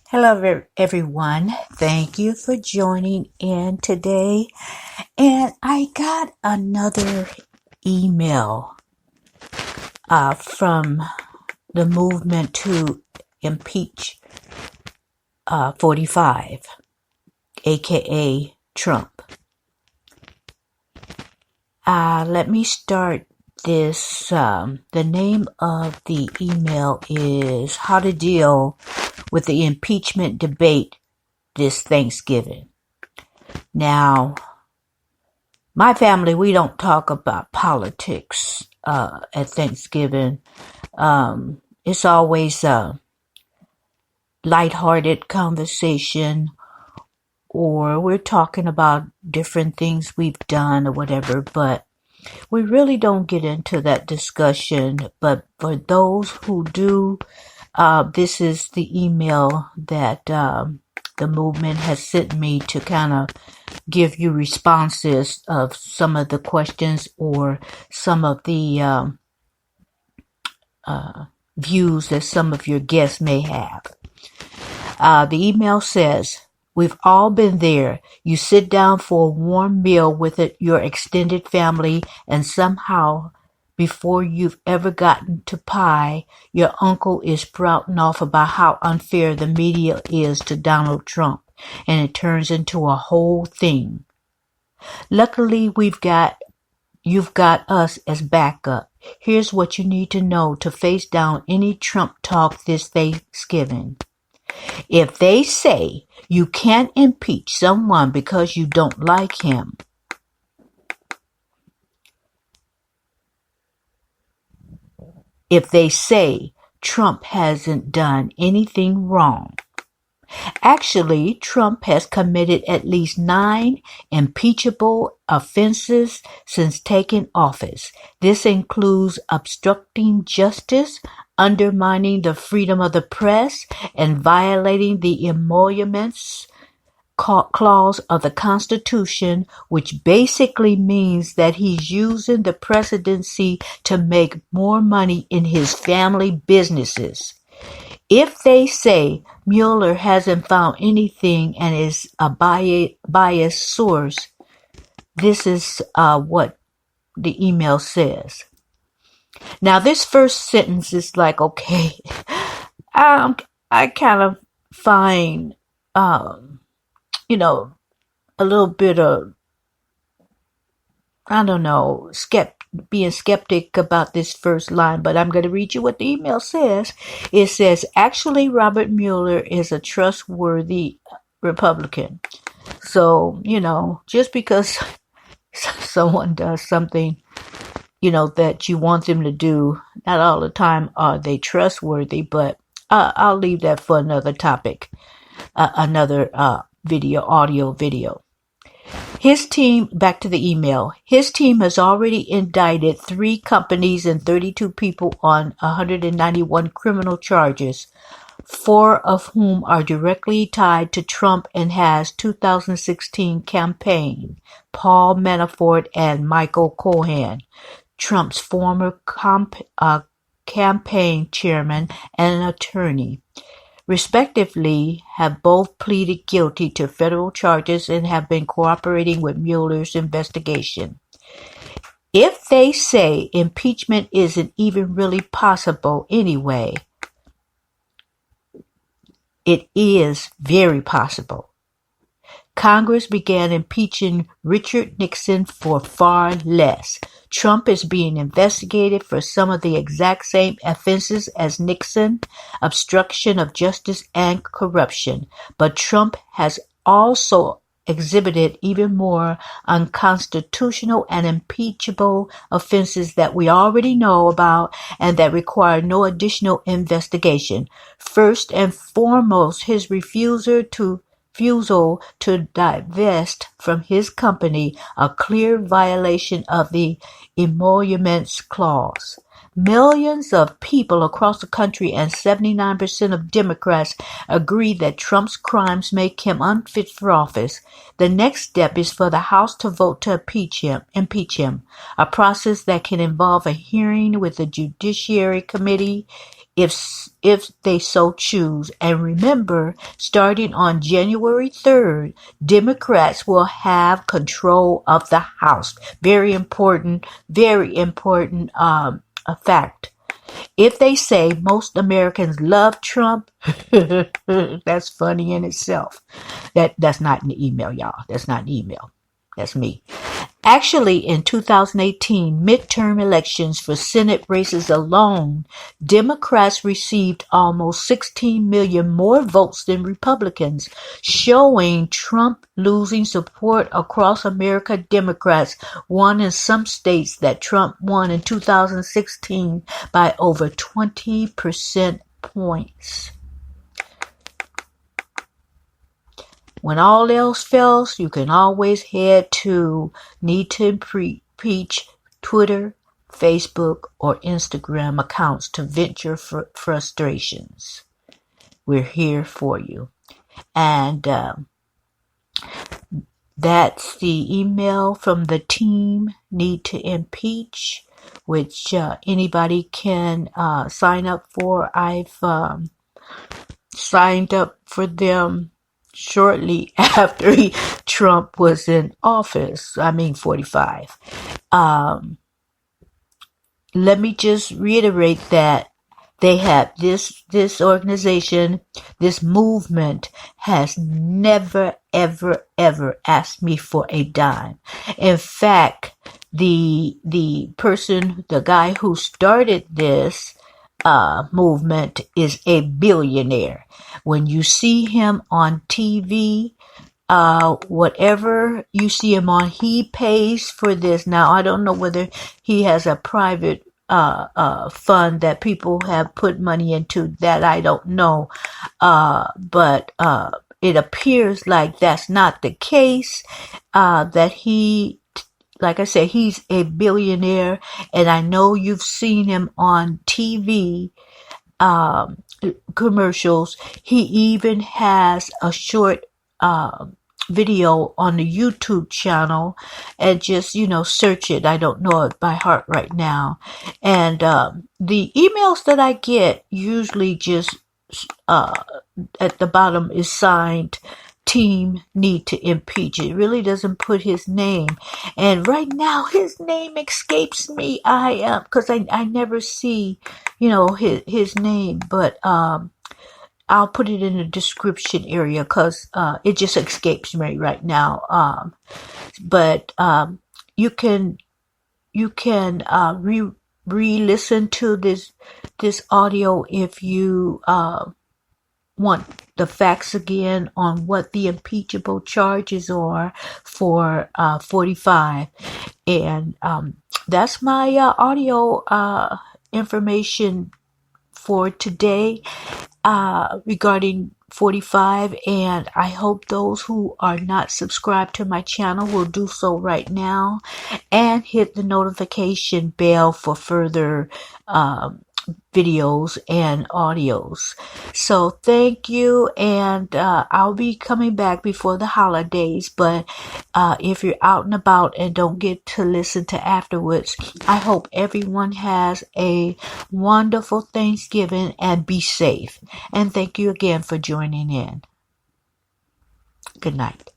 Hello, everyone. Thank you for joining in today. And I got another email from the movement to impeach 45, aka Trump. Let me start this. The name of the email is How to Deal with the Impeachment Debate This Thanksgiving. Now, my family, we don't talk about politics at Thanksgiving. It's always a lighthearted conversation, or we're talking about different things we've done or whatever, but we really don't get into that discussion. But for those who do, this is the email that the movement has sent me to kind of give you responses of some of the questions or some of the views that some of your guests may have. The email says, "We've all been there. You sit down for a warm meal with your extended family, and somehow, before you've ever gotten to pie, your uncle is sprouting off about how unfair the media is to Donald Trump, and it turns into a whole thing. Luckily, you've got us as backup. Here's what you need to know to face down any Trump talk this Thanksgiving. If they say you can't impeach someone because you don't like him, if they say Trump hasn't done anything wrong, actually, Trump has committed at least 9 impeachable offenses since taking office. This includes obstructing justice, undermining the freedom of the press, and violating the emoluments clause of the Constitution, which basically means that he's using the presidency to make more money in his family businesses. If they say Mueller hasn't found anything and is a biased source, this is what the email says." Now, this first sentence is like, okay, I kind of find, a little bit of, being skeptic about this first line, but I'm going to read you what the email says. It says, "Actually, Robert Mueller is a trustworthy Republican." So, just because someone does something, that you want them to do, not all the time are they trustworthy, but I'll leave that for another topic, another audio video. His team, back to the email, his team has already indicted 3 companies and 32 people on 191 criminal charges, 4 of whom are directly tied to Trump and his 2016 campaign, Paul Manafort and Michael Cohen, Trump's former campaign chairman and attorney, respectively, have both pleaded guilty to federal charges and have been cooperating with Mueller's investigation. If they say impeachment isn't even really possible anyway, it is very possible. Congress began impeaching Richard Nixon for far less. Trump is being investigated for some of the exact same offenses as Nixon, obstruction of justice and corruption. But Trump has also exhibited even more unconstitutional and impeachable offenses that we already know about and that require no additional investigation. First and foremost, his refusal to divest from his company, a clear violation of the emoluments clause. Millions of people across the country and 79% of Democrats agree that Trump's crimes make him unfit for office. The next step is for the House to vote to impeach him, a process that can involve a hearing with the Judiciary Committee if they so choose. And remember, starting on January 3rd, Democrats will have control of the House. Very important a fact. If they say most Americans love Trump, that's funny in itself. That's not an email, y'all. That's not an email. That's me. Actually, in 2018 midterm elections for Senate races alone, Democrats received almost 16 million more votes than Republicans, showing Trump losing support across America. Democrats won in some states that Trump won in 2016 by over 20% points. When all else fails, you can always head to Need to Impeach Twitter, Facebook, or Instagram accounts to vent your frustrations. We're here for you. And that's the email from the team, Need to Impeach, which anybody can sign up for. I've signed up for them shortly after Trump was in office. 45. Let me just reiterate that they have this organization, this movement has never, ever, ever asked me for a dime. In fact, the guy who started this movement is a billionaire. When you see him on TV, whatever you see him on, he pays for this. Now, I don't know whether he has a private fund that people have put money into. That I don't know. But it appears like that's not the case. That he, like I said, he's a billionaire, and I know you've seen him on TV commercials. He even has a short video on the YouTube channel, and just search it. I don't know it by heart right now. And the emails that I get usually just at the bottom is signed Team Need to Impeach. It really doesn't put his name, and right now his name escapes me. Because I never see his name, but I'll put it in the description area because it just escapes me right now. But you can re-listen to this audio if you want the facts again on what the impeachable charges are for 45. And that's my audio information for today regarding 45, and I hope those who are not subscribed to my channel will do so right now and hit the notification bell for further videos and audios. So thank you, and I'll be coming back before the holidays, but if you're out and about and don't get to listen to afterwards, I hope everyone has a wonderful Thanksgiving and be safe. And thank you again for joining in. Good night.